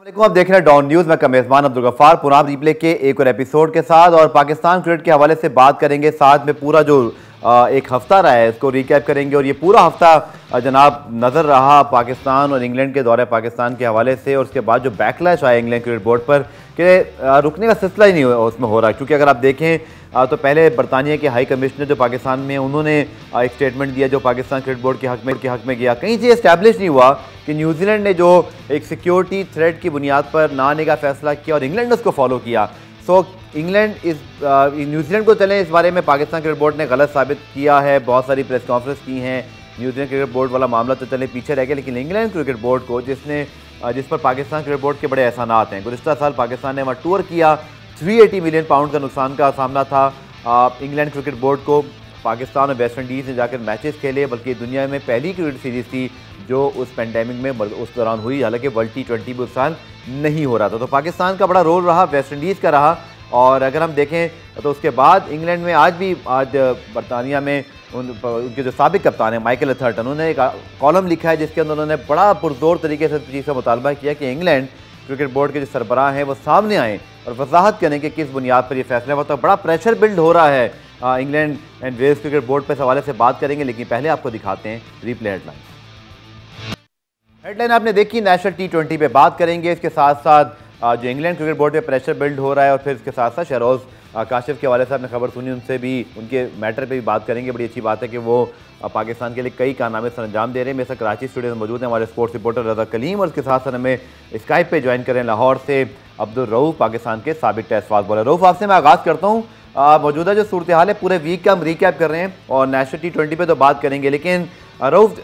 देखो, आप देख रहे हैं डॉन न्यूज में मेजबान अब्दुल गफ्फार पुराना रिप्ले के एक और एपिसोड के साथ, और पाकिस्तान क्रिकेट के हवाले से बात करेंगे। साथ में पूरा जो एक हफ्ता रहा है उसको रिकैप करेंगे, और ये पूरा हफ्ता जनाब नजर रहा पाकिस्तान और इंग्लैंड के दौरे पाकिस्तान के हवाले से, और उसके बाद जो बैकलैश आया इंग्लैंड क्रिकेट बोर्ड पर कि रुकने का सिलसिला ही नहीं उसमें हो रहा है। क्योंकि अगर आप देखें तो पहले बरतानिया के हाई कमिश्नर जो पाकिस्तान में, उन्होंने एक स्टेटमेंट दिया जो पाकिस्तान क्रिकेट बोर्ड के हक में गया। कहीं से इस्टेब्लिश नहीं हुआ कि न्यूजीलैंड ने जो एक सिक्योरिटी थ्रेट की बुनियाद पर ना आने का फैसला किया और इंग्लैंड ने उसको फॉलो किया। सो इंग्लैंड न्यूजीलैंड को चलें, इस बारे में पाकिस्तान क्रिकेट बोर्ड ने गलत साबित किया है। बहुत सारी प्रेस कॉन्फ्रेंस की हैं। न्यूजीलैंड क्रिकेट बोर्ड वाला मामला तो चले पीछे रह गया, लेकिन इंग्लैंड क्रिकेट बोर्ड को जिस पर पाकिस्तान क्रिकेट बोर्ड के बड़े एहसानात हैं। गुज़िश्ता साल पाकिस्तान ने वहाँ टूर किया, 380 मिलियन पाउंड का नुकसान का सामना था इंग्लैंड क्रिकेट बोर्ड को। पाकिस्तान और वेस्ट इंडीज़ ने जाकर मैचेस खेले, बल्कि दुनिया में पहली क्रिकेट सीरीज़ थी जो उस पेंडेमिक में उस दौरान हुई। हालांकि वर्ल्ड T20 भी उस साल नहीं हो रहा था। तो पाकिस्तान का बड़ा रोल रहा, वेस्ट इंडीज़ का रहा। और अगर हम देखें तो उसके बाद इंग्लैंड में आज बरतानिया में उनके जो साबिक कप्तान है माइकल एथर्टन, उन्होंने एक कॉलम लिखा है जिसके अंदर उन्होंने बड़ा पुरजोर तरीके से चीज़ का मुतालबा किया कि इंग्लैंड क्रिकेट बोर्ड के जो सरबराह हैं वो सामने आएँ और वजाहत करें कि किस बुनियाद पर ये फैसला हुआ। तो बड़ा प्रेशर बिल्ड हो रहा है England and Wales cricket board पर। इस हवाले से बात करेंगे, लेकिन पहले आपको दिखाते हैं रिप्ले हेडलाइन आपने देखी, नेशनल T20 पे बात करेंगे। इसके साथ साथ जो इंग्लैंड क्रिकेट बोर्ड पे प्रेशर बिल्ड हो रहा है, और फिर इसके साथ साथ शहरोज़ काशिफ के हवाले से आपने खबर सुनी, उनसे भी उनके मैटर पे भी बात करेंगे। बड़ी अच्छी बात है कि वो पाकिस्तान के लिए कई कारनामे सर अंजाम दे रहे हैं। मेरे साथ कराची स्टूडियो में मौजूद हैं हमारे स्पोर्ट्स रिपोर्टर रज़ा कलीम, और उसके साथ साथ हमें स्काइप पे ज्वाइन करें लाहौर से अब्दुल रऊफ़, पाकिस्तान के साबिक टेस्ट फास्ट बॉलर। रऊफ़, आपसे मैं आगाज़ करता हूँ। मौजूदा जो सूरत हाल है पूरे वीक का हम रिकैप कर रहे हैं, और नेशनल T20 पे तो बात करेंगे, लेकिन रऊफ़,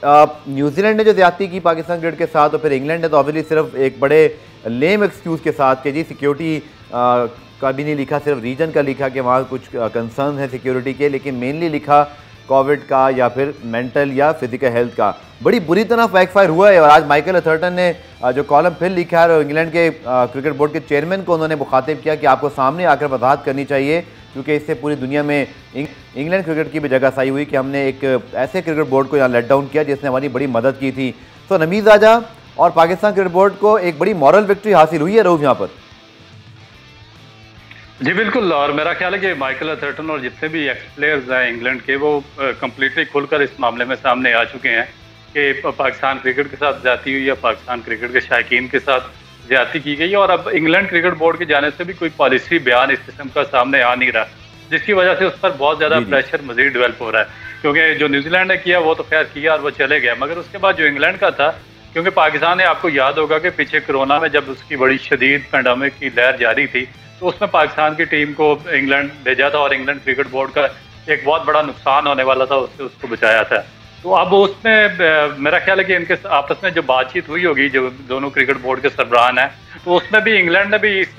न्यूजीलैंड ने जो ज़्यादती की पाकिस्तान क्रिकेट के साथ, और फिर इंग्लैंड ने तो ऑब्वियसली सिर्फ एक बड़े लेम एक्सक्यूज़ के साथ कि जी सिक्योरिटी का भी नहीं लिखा, सिर्फ रीजन का लिखा कि वहाँ कुछ कंसर्न है सिक्योरिटी के, लेकिन मेनली लिखा कोविड का या फिर मेंटल या फिजिकल हेल्थ का। बड़ी बुरी तरह बैकफायर हुआ है। और आज माइकल एथर्टन ने जो कॉलम फिर लिखा है, और इंग्लैंड के क्रिकेट बोर्ड के चेयरमैन को उन्होंने मुखातिब किया कि आपको सामने आकर वजाहत करनी चाहिए, क्योंकि इससे पूरी दुनिया में इंग्लैंड क्रिकेट की भी जगह साई हुई कि हमने एक ऐसे क्रिकेट बोर्ड को यहाँ लेट डाउन किया जिसने हमारी बड़ी मदद की थी। तो नमीज़ राजा और पाकिस्तान क्रिकेट बोर्ड को एक बड़ी मॉरल विक्ट्री हासिल हुई है रऊफ़ यहाँ पर। जी बिल्कुल, और मेरा ख्याल है कि माइकल एथर्टन और जितने भी एक्स प्लेयर्स हैं इंग्लैंड के, वो कम्प्लीटली खुलकर इस मामले में सामने आ चुके हैं कि पाकिस्तान क्रिकेट के साथ ज्यादती हुई है, पाकिस्तान क्रिकेट के शायकीन के साथ ज्यादती की गई है। और अब इंग्लैंड क्रिकेट बोर्ड की जाने से भी कोई पॉलिसी बयान इस किस्म का सामने आ नहीं रहा, जिसकी वजह से उस पर बहुत ज़्यादा प्रेशर मजीद डेवलप हो रहा है। क्योंकि जो न्यूजीलैंड ने किया वो तो खैर किया और वो चले गया, मगर उसके बाद जो इंग्लैंड का था, क्योंकि पाकिस्तान ने, आपको याद होगा कि पीछे कोरोना में जब उसकी बड़ी शदीद पेंडेमिक की लहर जारी थी, तो उसमें पाकिस्तान की टीम को इंग्लैंड भेजा था, और इंग्लैंड क्रिकेट बोर्ड का एक बहुत बड़ा नुकसान होने वाला था, उससे उसको बचाया था। तो अब उसमें मेरा ख्याल है कि इनके आपस में जो बातचीत हुई होगी, जो दोनों क्रिकेट बोर्ड के सरबराहान हैं, तो उसमें भी इंग्लैंड ने भी इस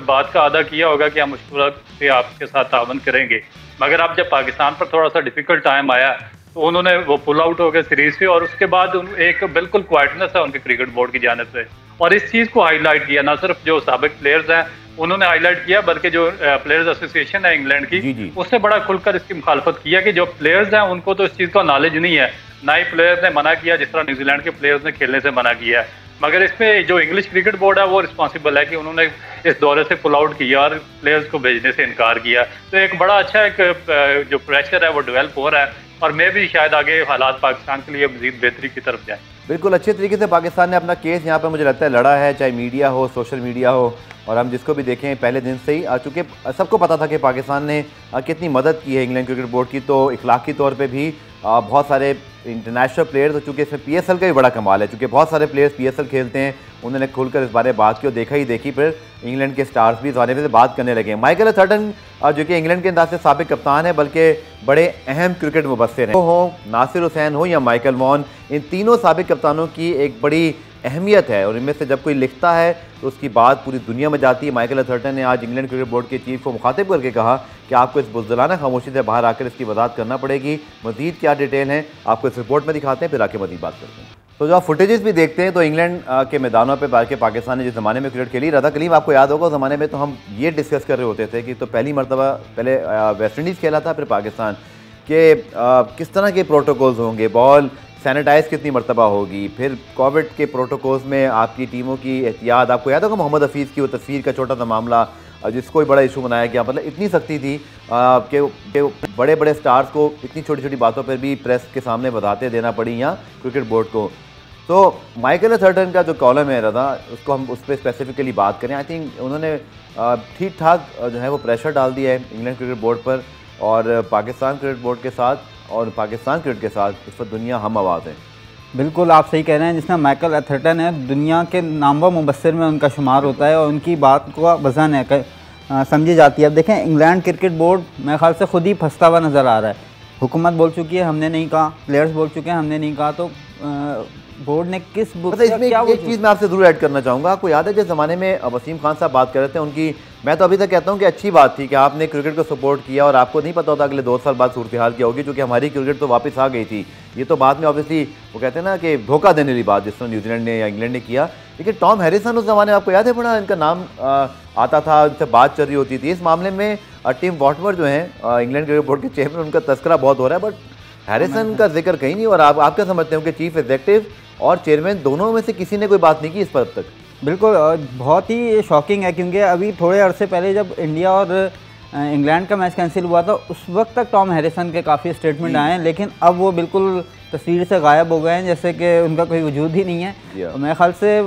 बात का अदा किया होगा कि हम मुश्किलात से आपके साथ तावन करेंगे। मगर अब जब पाकिस्तान पर थोड़ा सा डिफिकल्ट टाइम आया, तो उन्होंने वो पुल आउट हो गए सीरीज से, और उसके बाद एक बिल्कुल क्वाइटनेस है उनके क्रिकेट बोर्ड की जानिब से। और इस चीज़ को हाईलाइट किया, ना सिर्फ जो साबिक प्लेयर्स हैं उन्होंने हाईलाइट किया, बल्कि जो प्लेयर्स एसोसिएशन है इंग्लैंड की, उसने बड़ा खुलकर इसकी मुखालफत किया कि जो प्लेयर्स हैं उनको तो इस चीज़ का नॉलेज नहीं है, ना ही प्लेयर्स ने मना किया जिस तरह न्यूजीलैंड के प्लेयर्स ने खेलने से मना किया है। मगर इसमें जो इंग्लिश क्रिकेट बोर्ड है वो रिस्पॉन्सिबल है कि उन्होंने इस दौरे से पुल आउट किया और प्लेयर्स को भेजने से इनकार किया। तो एक बड़ा अच्छा एक जो प्रेशर है वो डेवलप हो रहा है, और मैं भी शायद आगे हालात पाकिस्तान के लिए मजीद बेहतरी की तरफ जाए। बिल्कुल अच्छे तरीके से पाकिस्तान ने अपना केस यहाँ पर मुझे लगता है लड़ा है, चाहे मीडिया हो, सोशल मीडिया हो, और हम जिसको भी देखें पहले दिन से ही, चूँकि सबको पता था कि पाकिस्तान ने कितनी मदद की है इंग्लैंड क्रिकेट बोर्ड की, तो इखलाकी तौर पे भी बहुत सारे इंटरनेशनल प्लेयर्स, चूँकि इसमें PSL का भी बड़ा कमाल है, चूँकि बहुत सारे प्लेयर्स PSL खेलते हैं, उन्होंने खुलकर इस बारे में बात की, और देखा ही देखी फिर इंग्लैंड के स्टार्स भी इस बारे में बात करने लगे। माइकल एथर्टन जो कि इंग्लैंड के अंदाज से साबिक कप्तान है, बल्कि बड़े अहम क्रिकेट मुबस्सिर हैं, हो नासिर हुसैन हो या माइकल वॉन, इन तीनों साबिक कप्तानों की एक बड़ी अहमियत है, और इनमें से जब कोई लिखता है तो उसकी बात पूरी दुनिया में जाती है। माइकल एथर्टन ने आज इंग्लैंड क्रिकेट बोर्ड के चीफ को मुखातिब करके कहा कि आपको इस बुज़दिलाना खामोशी से बाहर आकर इसकी वजाहत करना पड़ेगी। मज़ीद क्या डिटेल हैं आपको इस रिपोर्ट में दिखाते हैं, फिर आके मज़ीद बात करते हैं। तो जो आप फुटेजेस भी देखते हैं, तो इंग्लैंड के मैदानों पर बाहर के पाकिस्तान ने जिस ज़माने में क्रिकेट खेली, रज़ा कलीम आपको याद होगा उस ज़माने में तो हम ये डिस्कस कर रहे होते थे कि तो पहली मरतबा पहले वेस्ट इंडीज़ खेला था, फिर पाकिस्तान के किस तरह के प्रोटोकॉल्स होंगे, बॉल सैनिटाइज कितनी मरतबा होगी, फिर कोविड के प्रोटोकॉल्स में आपकी टीमों की एहतियात। आपको याद होगा मोहम्मद हफीज़ की वो तस्वीर का छोटा सा मामला जिसको भी बड़ा इशू बनाया गया, मतलब इतनी सख्ती थी कि बड़े बड़े स्टार्स को इतनी छोटी छोटी बातों पर भी प्रेस के सामने बताते देना पड़ी यहाँ क्रिकेट बोर्ड को। तो माइकल एथरटन का जो कॉलम है रदा, उसको हम उस पर स्पेसिफिकली बात करें। आई थिंक उन्होंने ठीक ठाक जो है वो प्रेशर डाल दिया है इंग्लैंड क्रिकेट बोर्ड पर और पाकिस्तान क्रिकेट बोर्ड के साथ, और पाकिस्तान क्रिकेट के साथ इस पर दुनिया हम आवाज़ है। बिल्कुल आप सही कह रहे हैं। जिसमें माइकल एथरटन है, दुनिया के नामवर मुबस्सिर में उनका शुमार होता है और उनकी बात को वज़न है समझी जाती है। अब देखें इंग्लैंड क्रिकेट बोर्ड मेरे ख्याल से खुद ही फंसता हुआ नज़र आ रहा है। हुकूमत बोल चुकी है हमने नहीं कहा, प्लेयर्स बोल चुके हैं हमने नहीं कहा, तो बोर्ड ने किस इसमें एक चीज़ मैं आपसे ज़रूर ऐड करना चाहूँगा। आपको याद है जिस ज़माने में वसीम खान साहब बात कर रहे थे उनकी, मैं तो अभी तक कहता हूँ कि अच्छी बात थी कि आपने क्रिकेट को सपोर्ट किया और आपको नहीं पता होता अगले 2 साल बाद सूरत हाल क्या होगी, क्योंकि हमारी क्रिकेट तो वापस आ गई थी। ये तो बाद में ऑब्वियसली वो कहते हैं ना कि धोखा देने वाली बात जिस तरह न्यूजीलैंड ने या इंग्लैंड ने किया। लेकिन टॉम हैरिसन उस ज़माने में आपको याद है बड़ा इनका नाम आता था, उनसे बात चल रही होती थी। इस मामले में टिम वॉटमर जो हैं इंग्लैंड क्रिकेट बोर्ड के चेयरमैन, उनका तस्करा बहुत हो रहा है, बट हैरिसन का जिक्र कहीं नहीं। और आप क्या समझते हो कि चीफ एग्जीक्यूटिव और चेयरमैन दोनों में से किसी ने कोई बात नहीं की इस पर अब तक? बिल्कुल बहुत ही शॉकिंग है, क्योंकि अभी थोड़े अरसे पहले जब इंडिया और इंग्लैंड का मैच कैंसिल हुआ था उस वक्त तक टॉम हैरिसन के काफ़ी स्टेटमेंट आए हैं, लेकिन अब वो बिल्कुल तस्वीर से गायब हो गए हैं, जैसे कि उनका कोई वजूद ही नहीं है। मेरे ख्याल से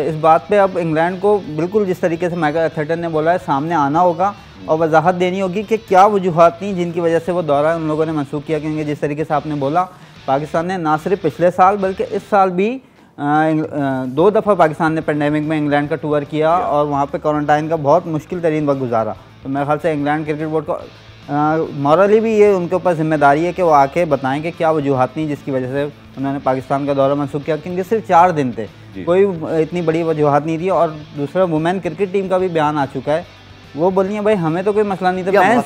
इस बात पे अब इंग्लैंड को बिल्कुल जिस तरीके से माइकल एथरटन ने बोला है सामने आना होगा और वजाहत देनी होगी कि क्या वजूहत थी जिनकी वजह से वो दौरा उन लोगों ने मनसूख किया। क्योंकि जिस तरीके से आपने बोला पाकिस्तान ने ना सिर्फ पिछले साल बल्कि इस साल भी 2 दफ़ा पाकिस्तान ने पेंडेमिक में इंग्लैंड का टूर किया और वहाँ पे क्वारंटाइन का बहुत मुश्किल तरीन वक्त गुजारा। तो मेरे ख्याल से इंग्लैंड क्रिकेट बोर्ड को मॉरली भी ये उनके ऊपर जिम्मेदारी है कि वो आके बताएं कि क्या वजूहत नहीं जिसकी वजह से उन्होंने पाकिस्तान का दौरा मनसूख किया, क्योंकि सिर्फ 4 दिन थे, कोई इतनी बड़ी वजूहत नहीं थी। और दूसरा वुमेन क्रिकेट टीम का भी बयान आ चुका है, वो बोली है भाई हमें तो कोई मसला नहीं था।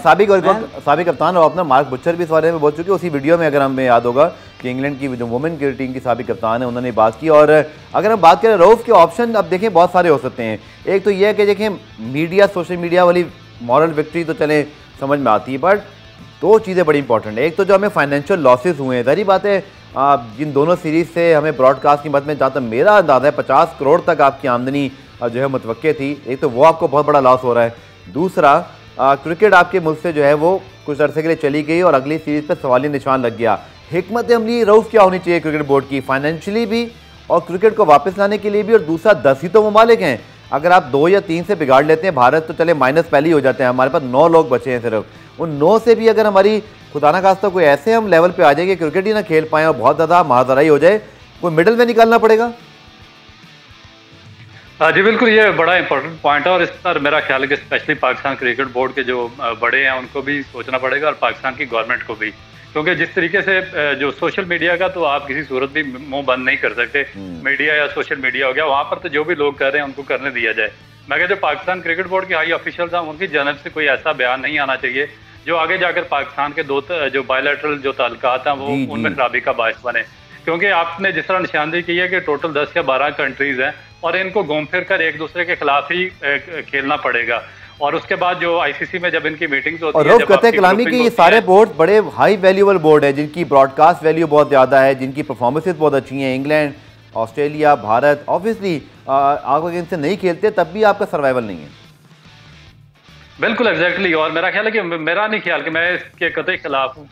साबिक कप्तान और अपना मार्क बुचर भी इस बारे में बोल चुके, उसी वीडियो में अगर हमें याद होगा कि इंग्लैंड की जो वुमेन क्रिकेट टीम की साबिक कप्तान है उन्होंने बात की। और अगर हम बात करें रऊफ के ऑप्शन, अब देखें बहुत सारे हो सकते हैं। एक तो यह है कि देखें मीडिया, सोशल मीडिया वाली मॉरल विक्ट्री तो चले समझ में आती है, बट 2 चीज़ें बड़ी इंपॉर्टेंट है। एक तो जो हमें फाइनेंशियल लॉसेस हुए हैं, जारी बात है जिन दोनों सीरीज़ से हमें ब्रॉडकास्ट की मद में, जहाँ तक मेरा अंदाज़ा है 50 करोड़ तक आपकी आमदनी जो है मुतवक्के थी, एक तो वो आपको बहुत बड़ा लॉस हो रहा है। दूसरा क्रिकेट आपके मुल्क से जो है वो कुछ अरसे के लिए चली गई और अगली सीरीज़ पर सवाली निशान लग गया। हिकमत अमली रऊफ क्या होनी चाहिए क्रिकेट बोर्ड की, फाइनेंशियली भी और क्रिकेट को वापस लाने के लिए भी। और दूसरा 10 ही तो ममालिक हैं, अगर आप 2 या 3 से बिगाड़ लेते हैं, भारत तो चले माइनस पहले ही हो जाते हैं, हमारे पास 9 लोग बचे हैं सिर्फ। उन 9 से भी अगर हमारी खुदा ना खास्ता कोई ऐसे हम लेवल पे आ जाए कि क्रिकेट ही ना खेल पाएँ और बहुत ज़्यादा महाजराई हो जाए, कोई मिडल में निकालना पड़ेगा। जी बिल्कुल, ये बड़ा इंपॉर्टेंट पॉइंट है और इस पर मेरा ख्याल है कि स्पेशली पाकिस्तान क्रिकेट बोर्ड के जो बड़े हैं उनको भी सोचना पड़ेगा और पाकिस्तान की गवर्नमेंट को भी, क्योंकि जिस तरीके से जो सोशल मीडिया का तो आप किसी सूरत भी मुंह बंद नहीं कर सकते। मीडिया या सोशल मीडिया हो गया, वहाँ पर तो जो भी लोग कर रहे हैं उनको करने दिया जाए। मैं कहता हूँ पाकिस्तान क्रिकेट बोर्ड के हाई ऑफिशियल था उनकी जानब से कोई ऐसा बयान नहीं आना चाहिए जो आगे जाकर पाकिस्तान के 2 जो बायलैटरल जो ताल्लुकात हैं वो उनमें खराबी का बायस बने। क्योंकि आपने जिस तरह निशानदेही की है कि टोटल 10 या 12 कंट्रीज हैं और इनको घूम फिर कर एक दूसरे के खिलाफ ही खेलना पड़ेगा। और उसके बाद जो आईसीसी में जब इनकी मीटिंग्स होती है, कहते हैं कलामी की ये सारे बोर्ड बड़े हाई वैल्यूएबल बोर्ड है, जिनकी ब्रॉडकास्ट वैल्यू बहुत ज़्यादा है, जिनकी परफॉर्मेंसेज बहुत अच्छी हैं। इंग्लैंड, ऑस्ट्रेलिया, भारत, ऑब्वियसली आप अगर इनसे नहीं खेलते तब भी आपका सर्वाइवल नहीं है। बिल्कुल एग्जैक्टली। और मेरा ख्याल है कि मेरा नहीं ख्याल कि मैं इसके कतई खिलाफ हूँ,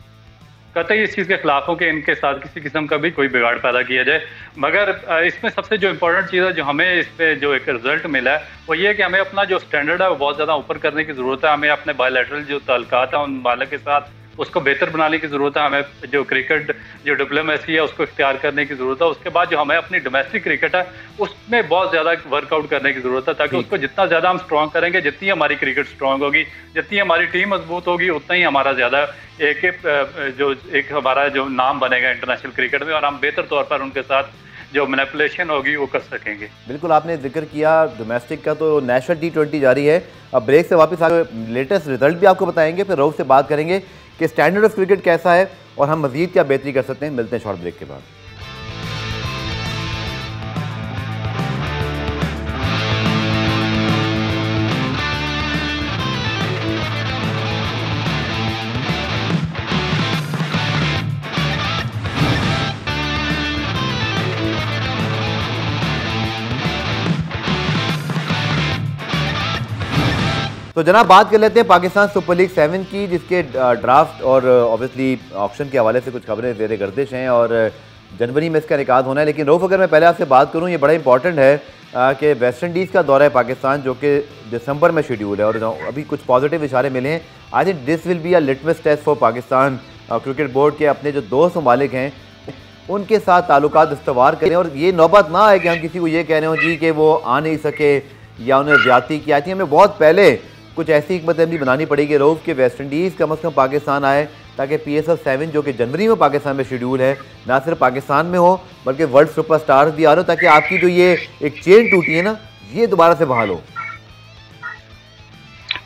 कतई इस चीज़ के खिलाफ हूँ कि इनके साथ किसी किस्म का भी कोई बिगाड़ पैदा किया जाए। मगर इसमें सबसे जो इम्पोर्टेंट चीज़ है जो हमें इस पर जो एक रिजल्ट मिला है वो ये है कि हमें अपना जो स्टैंडर्ड है वो बहुत ज़्यादा ऊपर करने की ज़रूरत है। हमें अपने बायलैटरल जो ताल्लुकात है उन मालिक के साथ उसको बेहतर बनाने की ज़रूरत है। हमें जो क्रिकेट जो डिप्लोमेसी है उसको इख्तियार करने की ज़रूरत है। उसके बाद जो हमें अपनी डोमेस्टिक क्रिकेट है उसमें बहुत ज़्यादा वर्कआउट करने की ज़रूरत है, ताकि उसको जितना ज़्यादा हम स्ट्रॉन्ग करेंगे, जितनी हमारी क्रिकेट स्ट्रॉन्ग होगी, जितनी हमारी टीम मजबूत होगी, उतना ही हमारा ज़्यादा एक हमारा जो नाम बनेगा इंटरनेशनल क्रिकेट में और हम बेहतर तौर पर उनके साथ जो मैनिपुलेशन होगी वो कर सकेंगे। बिल्कुल आपने जिक्र किया डोमेस्टिक का, तो नेशनल T20 जारी है। अब ब्रेक से वापस आकर लेटेस्ट रिजल्ट भी आपको बताएंगे, फिर रऊफ से बात करेंगे कि स्टैंडर्ड ऑफ क्रिकेट कैसा है और हम मजीद क्या बेहतरी कर सकते हैं। मिलते हैं शॉर्ट ब्रेक के बाद। तो जनाब बात कर लेते हैं पाकिस्तान सुपर लीग 7 की, जिसके ड्राफ्ट और ऑब्वियसली ऑक्शन के हवाले से कुछ खबरें ज़ेर गर्दिश हैं और जनवरी में इसका निकाल होना है। लेकिन रऊफ, अगर मैं पहले आपसे बात करूं, ये बड़ा इंपॉर्टेंट है कि वेस्ट इंडीज़ का दौरा है पाकिस्तान, जो कि दिसंबर में शेड्यूल है और अभी कुछ पॉजिटिव इशारे मिले हैं। I think this will be a litmus test for Pakistan cricket board के अपने जो दोस्त ममालिक हैं उनके साथ ताल्लुकात इस्तवार करें और ये नौबत ना आए कि हम किसी को ये कह रहे हो जी कि वो आ नहीं सके या उन्हें ज्यादती की। आई थिंक हमें बहुत पहले कुछ ऐसी हिकमत अमली बनानी पड़ेगी रऊफ के वेस्ट इंडीज़ कम अज़ कम पाकिस्तान आए, ताकि PSL 7 जो कि जनवरी में पाकिस्तान में शेड्यूल है ना सिर्फ पाकिस्तान में हो बल्कि वर्ल्ड सुपरस्टार्स भी आ रहे हो, ताकि आपकी जो ये एक चेन टूटी है ना ये दोबारा से बहाल हो।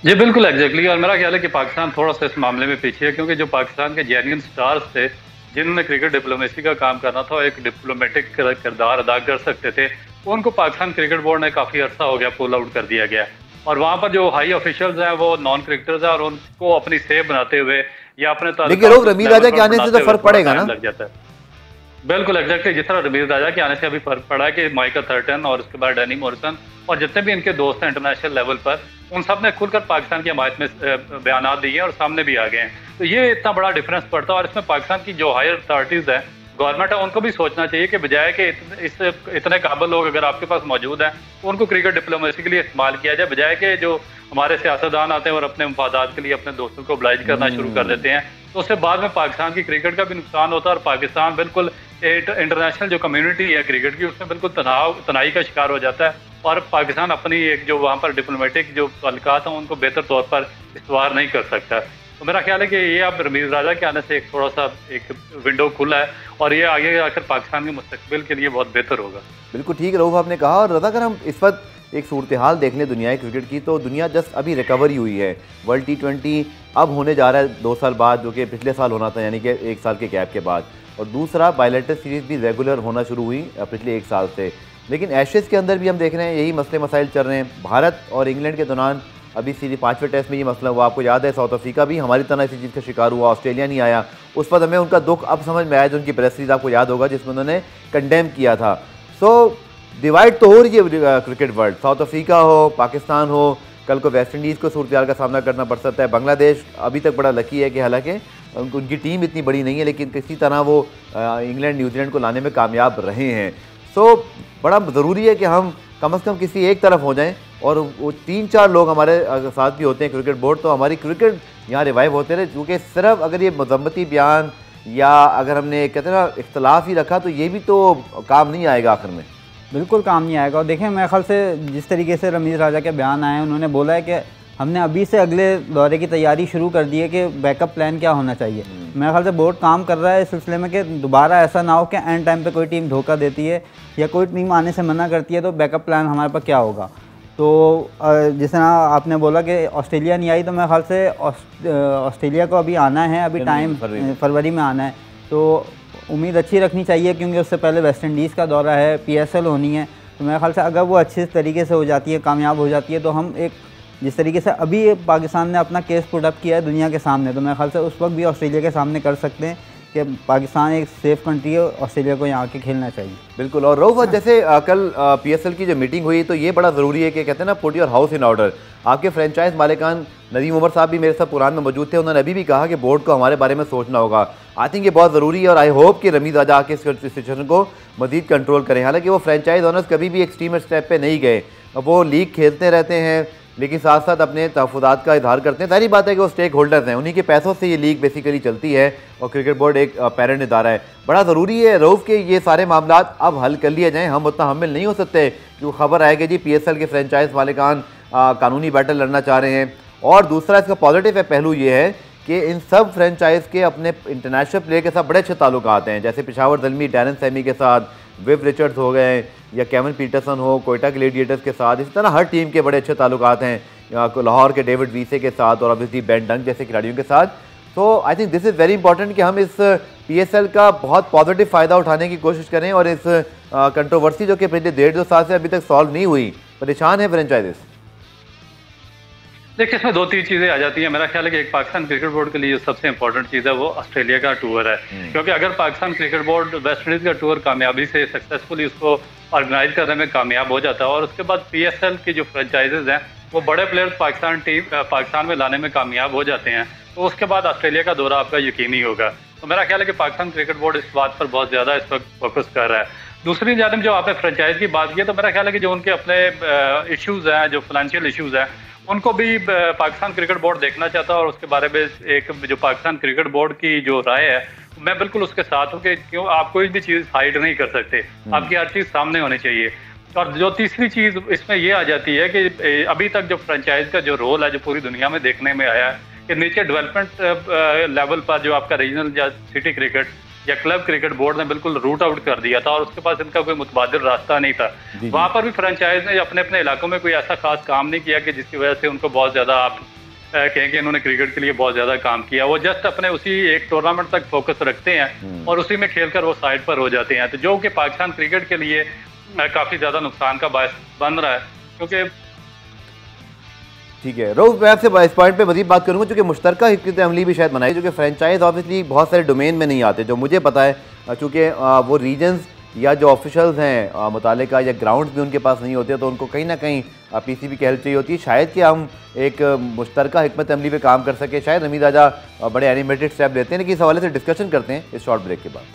जी बिल्कुल एग्जैक्टली, और मेरा ख्याल है कि पाकिस्तान थोड़ा सा इस मामले में पीछे है, क्योंकि जो पाकिस्तान के जेन्युइन स्टार्स थे जिन्होंने क्रिकेट डिप्लोमेसी का काम करना था और एक डिप्लोमेटिक किरदार अदा कर सकते थे, उनको पाकिस्तान क्रिकेट बोर्ड ने काफ़ी अर्सा हो गया पुल आउट कर दिया गया। और वहाँ पर जो हाई ऑफिशियल्स हैं वो नॉन क्रिकेटर्स हैं और उनको अपनी सेव बनाते हुए या अपने लेकिन लोग रमीज राजा के आने से तो फर्क पड़ेगा ना, लग जाता है। बिल्कुल एग्जैक्टली, जिस तरह रमीज राजा के आने से अभी फर्क पड़ा है कि माइकल थर्टन और उसके बाद डैनी मॉरिसन और जितने भी इनके दोस्त हैं इंटरनेशनल लेवल पर, उन सब ने खुलकर पाकिस्तान की हमायत में बयान दिए हैं और सामने भी आ गए हैं। तो ये इतना बड़ा डिफरेंस पड़ता है और इसमें पाकिस्तान की जो हायर अथॉरिटीज़ हैं, गवर्नमेंट है, उनको भी सोचना चाहिए कि बजाय कि इतने काबिल लोग अगर आपके पास मौजूद हैं तो उनको क्रिकेट डिप्लोमेसी के लिए इस्तेमाल किया जाए, बजाय कि जो हमारे सियासतदान आते हैं और अपने मफादात के लिए अपने दोस्तों को ओब्लाइज करना शुरू कर देते हैं, तो उससे बाद में पाकिस्तान की क्रिकेट का भी नुकसान होता है और पाकिस्तान बिल्कुल इंटरनेशनल जो कम्युनिटी है क्रिकेट की उसमें बिल्कुल तनाई का शिकार हो जाता है और पाकिस्तान अपनी एक जो वहाँ पर डिप्लोमेटिक जो ताल्लुकात हैं उनको बेहतर तौर पर इस्तेमाल नहीं कर सकता। तो मेरा ख्याल है कि ये अब रमीज राजा के आने से एक थोड़ा सा एक विंडो खुला है और ये आगे आकर पाकिस्तान के मुस्तकबिल के लिए बहुत बेहतर होगा। बिल्कुल ठीक रऊफ आपने कहा। और रज़ा, अगर हम इस वक्त एक सूरत हाल देख लें दुनिया क्रिकेट की, तो दुनिया जस्ट अभी रिकवरी हुई है। वर्ल्ड T20 अब होने जा रहा है 2 साल बाद, जो कि पिछले साल होना था, यानी कि 1 साल के गैप के बाद। और दूसरा बायलैटरल सीरीज़ भी रेगुलर होना शुरू हुई पिछले 1 साल से। लेकिन एशेज़ के अंदर भी हम देख रहे हैं यही मसले मसाइल चल रहे हैं। भारत और इंग्लैंड के दौरान अभी सीरीज 5वें टेस्ट में ये मसला हुआ, आपको याद है। साउथ अफ्रीका भी हमारी तरह इसी चीज़ का शिकार हुआ, ऑस्ट्रेलिया नहीं आया। उस वक्त हमें उनका दुख अब समझ में आया, जो उनकी प्रेस रिलीज आपको याद होगा जिसमें उन्होंने कंडेम किया था। सो डिवाइड तो हो रही है क्रिकेट वर्ल्ड, साउथ अफ्रीका हो, पाकिस्तान हो, कल को वेस्ट इंडीज़ को सूरत का सामना करना पड़ सकता है। बांग्लादेश अभी तक बड़ा लकी है कि हालांकि उनकी टीम इतनी बड़ी नहीं है, लेकिन किसी तरह वो इंग्लैंड न्यूजीलैंड को लाने में कामयाब रहे हैं। सो बड़ा ज़रूरी है कि हम कम से कम किसी एक तरफ हो जाएं और वो 3-4 लोग हमारे साथ भी होते हैं क्रिकेट बोर्ड, तो हमारी क्रिकेट यहाँ रिवाइव होते रहे। क्योंकि सिर्फ अगर ये मजम्मती बयान या अगर हमने कहते हैं ना इख्तलाफ ही रखा तो ये भी तो काम नहीं आएगा आखिर में। बिल्कुल काम नहीं आएगा। और देखें, मेरे ख्याल से जिस तरीके से रमीज़ राजा के बयान आए, उन्होंने बोला है कि हमने अभी से अगले दौरे की तैयारी शुरू कर दी है कि बैकअप प्लान क्या होना चाहिए। मेरे ख्याल से बोर्ड काम कर रहा है इस सिलसिले में कि दोबारा ऐसा ना हो कि एंड टाइम पे कोई टीम धोखा देती है या कोई टीम आने से मना करती है, तो बैकअप प्लान हमारे पास क्या होगा। तो जिस तरह आपने बोला कि ऑस्ट्रेलिया नहीं आई, तो मेरे ख्याल से ऑस्ट्रेलिया को अभी आना है, अभी टाइम फरवरी में आना है, तो उम्मीद अच्छी रखनी चाहिए क्योंकि उससे पहले वेस्ट इंडीज़ का दौरा है, PSL होनी है। तो मेरे ख्याल से अगर वो अच्छे तरीके से हो जाती है, कामयाब हो जाती है, तो हम एक जिस तरीके से अभी पाकिस्तान ने अपना केस पुट अप किया है दुनिया के सामने, तो मेरे ख्याल से उस वक्त भी ऑस्ट्रेलिया के सामने कर सकते हैं कि पाकिस्तान एक सेफ कंट्री है, ऑस्ट्रेलिया को यहाँ के खेलना चाहिए। बिल्कुल। और रऊफ, जैसे कल PSL की जो मीटिंग हुई, तो ये बड़ा ज़रूरी है कि कहते हैं ना put your house in order. आपके फ्रेंचाइज मालिकान नदीम उमर साहब भी मेरे साथ पुरान में मौजूद थे, उन्होंने अभी भी कहा कि बोर्ड को हमारे बारे में सोचना होगा। आई थिंक ये बहुत ज़रूरी है और आई होप कि रमीज़ राजा आके इस सिचुएशन को मज़ीद कंट्रोल करें। हालांकि वो फ्रेंचाइज ऑनर्स कभी भी एक्सट्रीम स्टेप पे नहीं गए, वो लीग खेलते रहते हैं लेकिन साथ साथ अपने तहफ़्फ़ुज़ात का इजहार करते हैं। सारी बात है कि वो स्टेक होल्डर्स हैं, उन्हीं के पैसों से ये लीग बेसिकली चलती है और क्रिकेट बोर्ड एक पेरेंट इदारा है। बड़ा ज़रूरी है रऊफ़ के ये सारे मामला अब हल कर लिए जाएँ। हम उतना हामिल नहीं हो सकते कि खबर आए कि जी PSL के फ्रेंचाइज मालिकान कानूनी बैटल लड़ना चाह रहे हैं। और दूसरा इसका पॉजिटिव पहलू ये है कि इन सब फ्रेंचाइज के अपने इंटरनेशनल प्लेयर के साथ बड़े अच्छे ताल्लुकात हैं, जैसे पेशावर ज़ल्मी डैरन सैमी के साथ, विव रिचर्ड्स हो गए या केविन पीटरसन हो कोयटा ग्लेडिएटर्स के साथ। इसी तरह हर टीम के बड़े अच्छे ताल्लुकात हैं लाहौर के डेविड वीसे के साथ और ऑब्वियसली बेन डंक जैसे खिलाड़ियों के साथ। तो आई think this is very important कि हम इस PSL का बहुत पॉजिटिव फ़ायदा उठाने की कोशिश करें और इस कंट्रोवर्सी जो कि पिछले 1.5-2 साल से अभी तक सॉल्व नहीं हुई, परेशान है फ्रेंचाइजेस। देखिए, इसमें 2-3 चीज़ें आ जाती हैं। मेरा ख्याल है कि एक पाकिस्तान क्रिकेट बोर्ड के लिए जो सबसे इंपॉर्टेंट चीज़ है वो ऑस्ट्रेलिया का टूर है, क्योंकि अगर Pakistan cricket board West Indies का टूर कामयाबी से सक्सेसफुली उसको ऑर्गेनाइज करने में कामयाब हो जाता है और उसके बाद PSL की जो फ्रेंचाइजेज हैं वो बड़े प्लेयर्स पाकिस्तान में लाने में कामयाब हो जाते हैं, तो उसके बाद ऑस्ट्रेलिया का दौरा आपका यकीनी होगा। तो मेरा ख्याल है कि पाकिस्तान क्रिकेट बोर्ड इस बात पर बहुत ज़्यादा इस वक्त फोकस कर रहा है। दूसरी जानब जो आपने फ्रेंचाइज की बात की है, तो मेरा ख्याल है कि जो उनके अपने इश्यूज़ हैं, जो फाइनेंशियल इश्यूज़ हैं, उनको भी पाकिस्तान क्रिकेट बोर्ड देखना चाहता है। और उसके बारे में एक जो पाकिस्तान क्रिकेट बोर्ड की जो राय है, मैं बिल्कुल उसके साथ हूँ कि क्यों आप कोई भी चीज़ हाइड नहीं कर सकते, आपकी हर चीज़ सामने होनी चाहिए। और जो तीसरी चीज़ इसमें ये आ जाती है कि अभी तक जो फ्रेंचाइज का जो रोल है, जो पूरी दुनिया में देखने में आया है कि नीचे डेवलपमेंट लेवल पर जो आपका रीजनल या सिटी क्रिकेट या क्लब क्रिकेट बोर्ड ने बिल्कुल रूट आउट कर दिया था और उसके पास इनका कोई मुतबादिल रास्ता नहीं था। वहाँ पर भी फ्रेंचाइज ने अपने अपने इलाकों में कोई ऐसा खास काम नहीं किया कि जिसकी वजह से उनको बहुत ज़्यादा आप कहें कि इन्होंने क्रिकेट के लिए बहुत ज़्यादा काम किया। वो जस्ट अपने उसी एक टूर्नामेंट तक फोकस रखते हैं और उसी में खेलकर वो साइड पर हो जाते हैं, तो जो कि पाकिस्तान क्रिकेट के लिए काफ़ी ज़्यादा नुकसान का बायस बन रहा है। क्योंकि ठीक है रऊफ, मैं आपसे इस पॉइंट पे मजीद बात करूंगा, क्योंकि मुश्तरका हिकमत अमली भी शायद बनाई, जो कि फ्रेंचाइज ऑब्वियसली बहुत सारे डोमेन में नहीं आते, जो मुझे पता है, चूँकि वो रीजन्स या जो ऑफिशल्स हैं मुतालिका या ग्राउंड्स भी उनके पास नहीं होते, तो उनको कहीं ना कहीं पीसीबी की हेल्प चाहिए होती है। शायद कि हम एक मुश्तरका हिकमत अमली पे काम कर सके, शायद हमीद आजा बड़े एनिमेटेड स्टेप लेते हैं, लेकिन इस हवाले से डिस्कशन करते हैं इस शॉर्ट ब्रेक के बाद।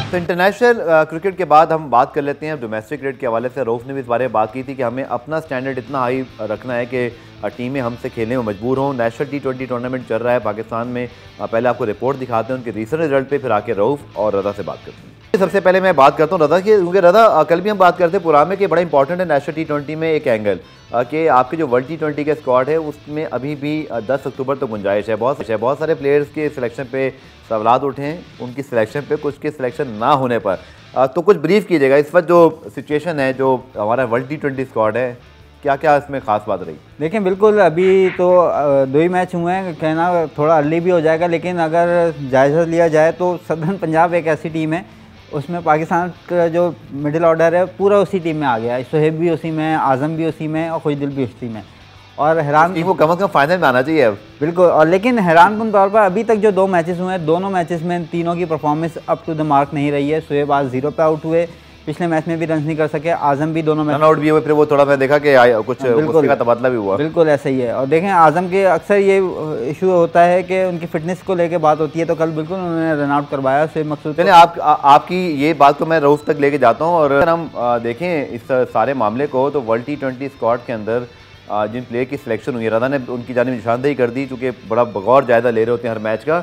तो इंटरनेशनल क्रिकेट के बाद हम बात कर लेते हैं डोमेस्टिक क्रिकेट के हवाले से। रऊफ ने भी इस बारे में बात की थी कि हमें अपना स्टैंडर्ड इतना हाई रखना है कि टीमें हमसे खेलने में मजबूर हों। नेशनल T20 टूर्नामेंट चल रहा है पाकिस्तान में, पहले आपको रिपोर्ट दिखाते हैं उनके रीसेंट रिजल्ट पे, फिर आके रऊफ और रज़ा से बात करते हैं। सबसे पहले मैं बात करता हूँ रज़ा की, क्योंकि रज़ा कल भी हम बात करते हैं पुराने में कि बड़ा इंपॉर्टेंट है नेशनल T20 में एक एंगल कि आपके जो वर्ल्ड T20 के स्क्वाड है उसमें अभी भी 10 अक्टूबर तक गुंजाइश है। बहुत सारे प्लेयर्स के सिलेक्शन पे सवालात उठे हैं, उनकी सिलेक्शन पे, कुछ के सिलेक्शन ना होने पर, तो कुछ ब्रीफ कीजिएगा इस वक्त जो सिचुएशन है, जो हमारा वर्ल्ड T20 स्क्वाड है, क्या क्या इसमें खास बात रही? देखिए बिल्कुल, अभी तो 2 ही मैच हुए हैं, कहना थोड़ा अर्ली भी हो जाएगा, लेकिन अगर जायज़ा लिया जाए तो सदर्न पंजाब एक ऐसी टीम है, उसमें पाकिस्तान का जो मिडिल ऑर्डर है पूरा उसी टीम में आ गया है। सोहेब भी उसी में, आज़म भी उसी में और खुशदिल भी उसी में। और हैरान टीम को कम से कम फाइनल में आना चाहिए अब। बिल्कुल, और लेकिन हैरानकुन तौर पर अभी तक जो 2 मैचेस हुए हैं, दोनों मैचेस में तीनों की performance up to the mark नहीं रही है। सोहेब आज 0 पे आउट हुए, पिछले मैच में भी रन नहीं कर सके, आज़म भी दोनों मैच आउट भी हुए, फिर वो थोड़ा मैं देखा कि कुछ का तबादला भी हुआ। बिल्कुल ऐसा ही है। और देखें आज़म के अक्सर ये इशू होता है कि उनकी फिटनेस को लेके बात होती है, तो कल बिल्कुल उन्होंने रन आउट करवाया। सोहेब मकसूद, चलिए आपकी ये बात को मैं रऊफ तक लेके जाता हूँ। और अगर हम देखें इस सारे मामले को, तो वर्ल्ड T20 स्क्वाड के अंदर जिन प्लेयर की सिलेक्शन हुई है, रज़ा ने उनकी जानिब निशानदेही कर दी, चूँकि बड़ा बगौर जायज़ा ले रहे होते हैं हर मैच का।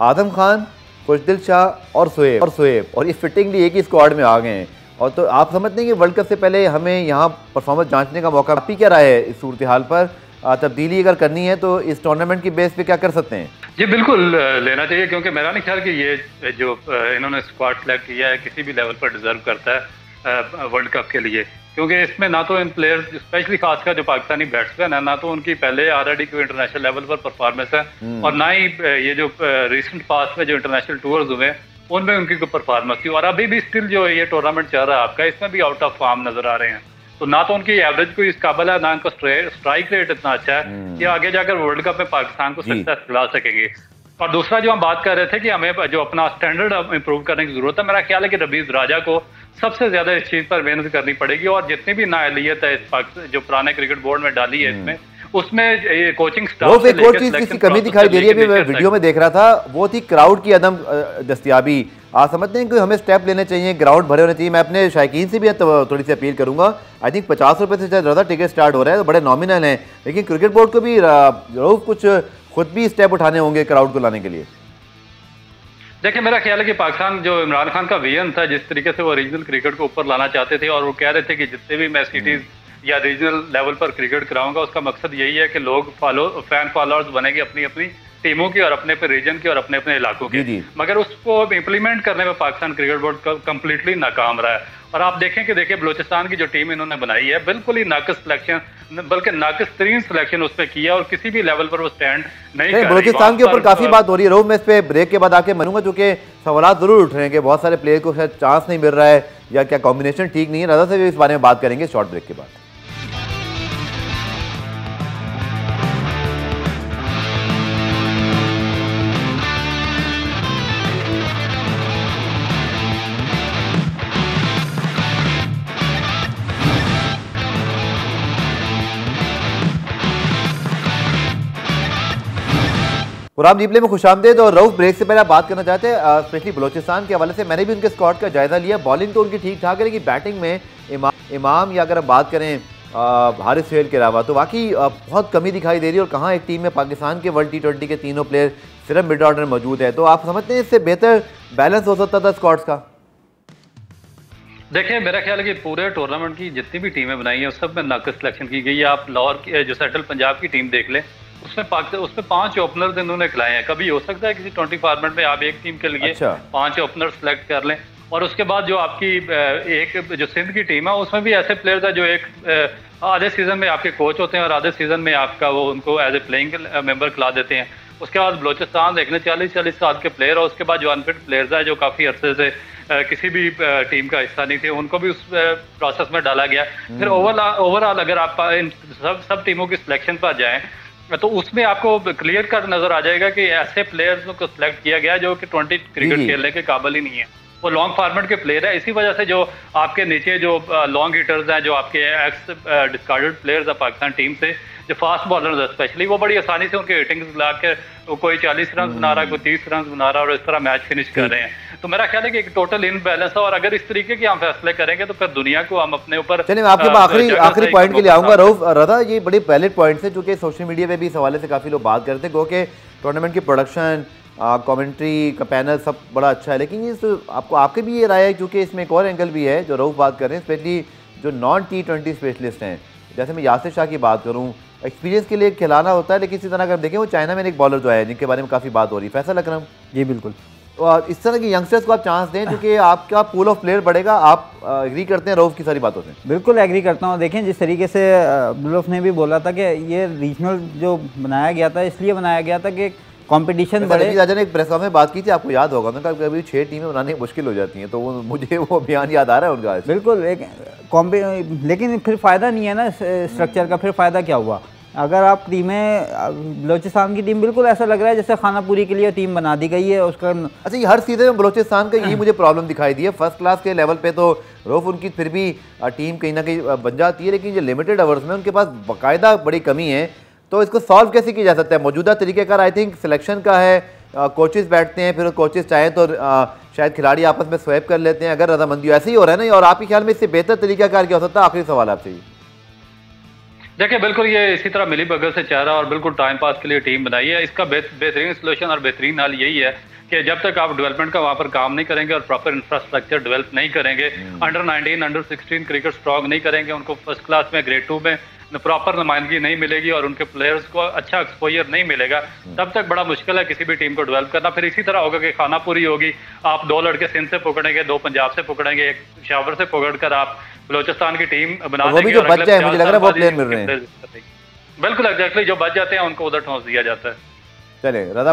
आज़म खान, खुशदिल शाह और सोहेब और ये फिटिंगली एक ही स्क्वाड में आ गए हैं। और तो आप समझते हैं कि वर्ल्ड कप से पहले हमें यहाँ परफॉर्मेंस जांचने का मौका, आपकी क्या राय है इस सूरत हाल पर? तब्दीली अगर करनी है तो इस टूर्नामेंट की बेस पे क्या कर सकते हैं? जी बिल्कुल लेना चाहिए, क्योंकि मेरा नहीं ख्याल कि ये जो इन्होंने स्क्वाड सेलेक्ट किया है किसी भी लेवल पर डिजर्व करता है वर्ल्ड कप के लिए। क्योंकि इसमें ना तो इन प्लेयर्स, स्पेशली खासकर जो पाकिस्तानी बैट्समैन है, ना तो उनकी पहले ऑलरेडी कोई इंटरनेशनल लेवल पर परफॉर्मेंस है, और ना ही ये जो रिसेंट पास में जो इंटरनेशनल टूर्स हुए उनमें उनकी कोई परफॉर्मेंस थी। और अभी भी स्टिल जो ये टूर्नामेंट चल रहा है आपका, इसमें भी आउट ऑफ फॉर्म नजर आ रहे हैं। तो ना तो उनकी एवरेज कोई इस काबिल है, ना उनका स्ट्राइक रेट इतना अच्छा है कि आगे जाकर वर्ल्ड कप में पाकिस्तान को सक्सेस दिला सकेंगे। और दूसरा जो हम बात कर रहे थे कि हमें जो अपना स्टैंडर्ड इंप्रूव करने की जरूरत है, मेरा ख्याल है कि रवीज राजा को सबसे ज्यादा इस चीज पर मेहनत करनी पड़ेगी। और जितनी भी नाअहलियत है इस जो पुराने क्रिकेट बोर्ड में डाली है इसमें, उसमें ये कोचिंग स्टाफ से लेकर चीज की कमी दिखाई दे रही है। मैं वीडियो में देख रहा था, वो थी क्राउड की अदम दस्तयाबी। आप समझते हैं कि हमें स्टेप लेने चाहिए, ग्राउंड भरे होने चाहिए। मैं अपने शायकीन से भी थोड़ी सी अपील करूंगा। आई थिंक 50 रुपये से ज़्यादा टिकट स्टार्ट हो रहा है, तो बड़े नॉमिनल हैं, लेकिन क्रिकेट बोर्ड को भी जरूर कुछ खुद भी स्टेप उठाने होंगे क्राउड को लाने के लिए। देखिए मेरा ख्याल है कि पाकिस्तान जो इमरान खान का विजन था, जिस तरीके से वो रीजनल क्रिकेट को ऊपर लाना चाहते थे, और वो कह रहे थे कि जितने भी मैं सिटीज या रीजनल लेवल पर क्रिकेट कराऊंगा, उसका मकसद यही है कि लोग फैन फॉलोअर्स बनेंगे अपनी अपनी, टीमों की और अपने अपने रीजन की और अपने अपने इलाकों की, मगर उसको इम्प्लीमेंट करने में पाकिस्तान क्रिकेट बोर्ड कंप्लीटली नाकाम रहा है। और आप देखें कि देखिए बलूचिस्तान की जो टीम इन्होंने बनाई है बिल्कुल ही नाकिस सिलेक्शन, बल्कि नाकिस तरीन सिलेक्शन उसमें किया और किसी भी लेवल पर वो स्टैंड नहीं कर रही। बलूचिस्तान के ऊपर काफी बात हो रही है रोहब, मैं इस पे ब्रेक के बाद आके मनूंगा, चूंकि सवाल जरूर उठ रहे हैं कि बहुत सारे प्लेयर को शायद चांस नहीं मिल रहा है या क्या कॉम्बिनेशन ठीक नहीं है। रजा से भी इस बारे में बात करेंगे शॉर्ट ब्रेक के बाद। पुराम रिप्ले में खुशामदीद। और रऊफ, ब्रेक से पहले आप बात करना चाहते हैं स्पेशली बलोचिस्तान के हवाले से। मैंने भी उनके स्क्वाड का जायजा लिया, बॉलिंग तो उनकी ठीक ठाक है, लेकिन बैटिंग में इमाम या अगर आप बात करें हारिस सुहेल के अलावा तो वाकई बहुत कमी दिखाई दे रही है। और कहाँ एक टीम में पाकिस्तान के वर्ल्ड T20 के तीनों प्लेयर सिर्फ मिड ऑर्डर में मौजूद है, तो आप समझते हैं इससे बेहतर बैलेंस हो सकता था स्क्वाड्स का? देखिए मेरा ख्याल है कि पूरे टूर्नामेंट की जितनी भी टीमें बनाई हैं उस सब में नाकिस सिलेक्शन की गई है। आप लाहौर की जो सेंट्रल पंजाब की टीम देख लें, उसमें 5 ओपनर्स इन्होंने खिलाए हैं। कभी हो सकता है किसी 20 फॉर्मेट में आप एक टीम के लिए 5 ओपनर सेलेक्ट कर लें। और उसके बाद जो आपकी एक जो सिंध की टीम है उसमें भी ऐसे प्लेयर्स है जो एक आधे सीजन में आपके कोच होते हैं और आधे सीजन में आपका वो उनको एज ए प्लेइंग मेंबर खिला देते हैं। उसके बाद बलोचिस्तान देखने 40 साल के प्लेयर और उसके बाद जो अनफिट प्लेयर्स है जो काफ़ी अरसे से किसी भी टीम का हिस्सा नहीं थे, उनको भी उस प्रोसेस में डाला गया। फिर ओवरऑल अगर आप इन सब टीमों की सिलेक्शन पर जाएं तो उसमें आपको क्लियर कट नजर आ जाएगा कि ऐसे प्लेयर्स को सिलेक्ट किया गया जो कि 20 क्रिकेट खेलने के काबिल ही नहीं है, वो लॉन्ग फॉर्मेट के प्लेयर है। इसी वजह से जो आपके नीचे जो लॉन्ग हिटर्स हैं, जो आपके एक्स डिस्कार्डेड प्लेयर्स हैं पाकिस्तान टीम से, जो फास्ट बॉलर्स है स्पेशली, वो बड़ी आसानी से उनके हिटिंग्स ला के कोई 40 रन बना रहा है, कोई 30 रन बना रहा है और इस तरह मैच फिनिश कर रहे हैं। तो मेरा ख्याल है कि एक टोटल इनबैलेंस है और अगर इस तरीके के हम फैसले करेंगे तो फिर दुनिया को हम अपने ऊपर। चलिए मैं आपके आखिरी पॉइंट के लिए आऊंगा रऊफ। रजा, ये बड़े वैलिड पॉइंट्स है, चूंकि सोशल मीडिया पे भी इस हवाले से काफी लोग बात करते हैं कि टूर्नामेंट की प्रोडक्शन, कमेंट्री का पैनल सब बड़ा अच्छा है, लेकिन ये आपके भी ये राय है, क्योंकि इसमें एक और एंगल भी है जो रऊफ बात कर रहे हैं, स्पेशली जो नॉन T20 स्पेशलिस्ट हैं। जैसे मैं यासिर शाह की बात करूँ, एक्सपीरियंस के लिए खिलाना होता है, लेकिन इसी तरह अगर देखें वो चाइना में एक बॉलर जो है जिनके बारे में काफ़ी बात हो रही है, फैसल अकरम। जी बिल्कुल, और इस तरह के यंगस्टर्स को आप चांस दें क्योंकि आपका पूल ऑफ प्लेयर बढ़ेगा। आप एग्री करते हैं रऊफ की सारी बातों से? बिल्कुल एग्री करता हूँ। देखें जिस तरीके से रऊफ ने भी बोला था कि ये रीजनल जो बनाया गया था इसलिए बनाया गया था कि कंपटीशन बढ़े। राजा ने एक प्रेस कॉन्फ्रेंस में बात की थी, आपको याद होगा, उन्होंने कहा कभी 6 टीमें बनाने मुश्किल हो जाती हैं, तो वो मुझे वो अभियान याद आ रहा है उनका। बिल्कुल, लेकिन फिर फ़ायदा नहीं है ना स्ट्रक्चर का। फिर फ़ायदा क्या हुआ अगर आप टीमें, बलोचिस्तान की टीम बिल्कुल ऐसा लग रहा है जैसे खानापुरी के लिए टीम बना दी गई है उसका। अच्छा, ये हर सीजन में बलोचिस्तान का यही मुझे प्रॉब्लम दिखाई दी है। फर्स्ट क्लास के लेवल पे तो रऊफ उनकी फिर भी टीम कहीं ना कहीं बन जाती है, लेकिन जो लिमिटेड ओवर्स में उनके पास बाकायदा बड़ी कमी है। तो इसको सॉल्व कैसे किया जा सकता है? मौजूदा तरीक़ेकार आई थिंक सिलेक्शन का है, कोचेस बैठते हैं, फिर कोचेस चाहें तो शायद खिलाड़ी आपस में स्वैप कर लेते हैं, अगर रजामंदी ऐसे ही हो रहा है ना। और आपके ख्याल में इससे बेहतर तरीक़ाकार क्या हो सकता है? आखिरी सवाल आपसे। देखिए बिल्कुल ये इसी तरह मिली बगल से चाह रहा और बिल्कुल टाइम पास के लिए टीम बनाई है। इसका बेहतरीन सोल्यूशन और बेहतरीन हल यही है कि जब तक आप डेवलपमेंट का वहाँ पर काम नहीं करेंगे और प्रॉपर इंफ्रास्ट्रक्चर डेवलप नहीं करेंगे, अंडर 19 अंडर 16 क्रिकेट स्ट्रॉन्ग नहीं करेंगे, उनको फर्स्ट क्लास में ग्रेड 2 में प्रॉपर नुमाइंदगी नहीं मिलेगी और उनके प्लेयर्स को अच्छा एक्सपोजर नहीं मिलेगा, तब तक बड़ा मुश्किल है किसी भी टीम को डेवलप करना। फिर इसी तरह होगा कि खानापुरी होगी, आप 2 लड़के सिंध से पकड़ेंगे, 2 पंजाब से पकड़ेंगे, 1 पेशावर से पकड़कर आप बलोचिस्तान की टीम बना देंगे। मुझे लग रहा है वो प्लेयर मिल रहे हैं। बिल्कुल एग्जैक्टली, जो बच जाते हैं उनको उधर ठोंस दिया जाता है। चले रजा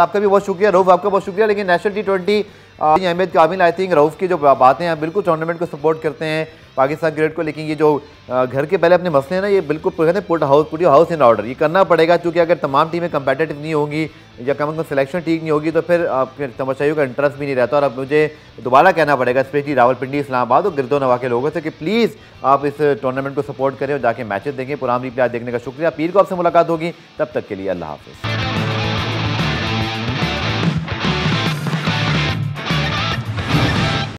आपका भी बहुत शुक्रिया, रऊफ आपका बहुत शुक्रिया। लेकिन national T20 Ahmed Kamil I think Rauf की जो बातें हैं बिल्कुल टूर्नामेंट को सपोर्ट करते हैं पाकिस्तान क्रिकेट को, लेकिन ये जो घर के पहले अपने मसले हैं ना, ये बिल्कुल कहते हैं पुट हाउस इन ऑर्डर, ये करना पड़ेगा। क्योंकि अगर तमाम टीमें कंपेटिटिव नहीं होंगी या कम से कम सिलेक्शन ठीक नहीं होगी तो फिर तमाशाइयों का इंटरेस्ट भी नहीं रहता। और अब मुझे दोबारा कहना पड़ेगा स्पेशली रावलपिंडी, इस्लामाबाद और गिरदो नवा के लोगों से कि प्लीज़ आप इस टूर्नामेंट को सपोर्ट करें और जाके मैचेस देखें। पुरानी रिप्ले आज देखने का शुक्रिया। पीर को आपसे मुलाकात होगी, तब तक के लिए अल्लाह हाफिज़।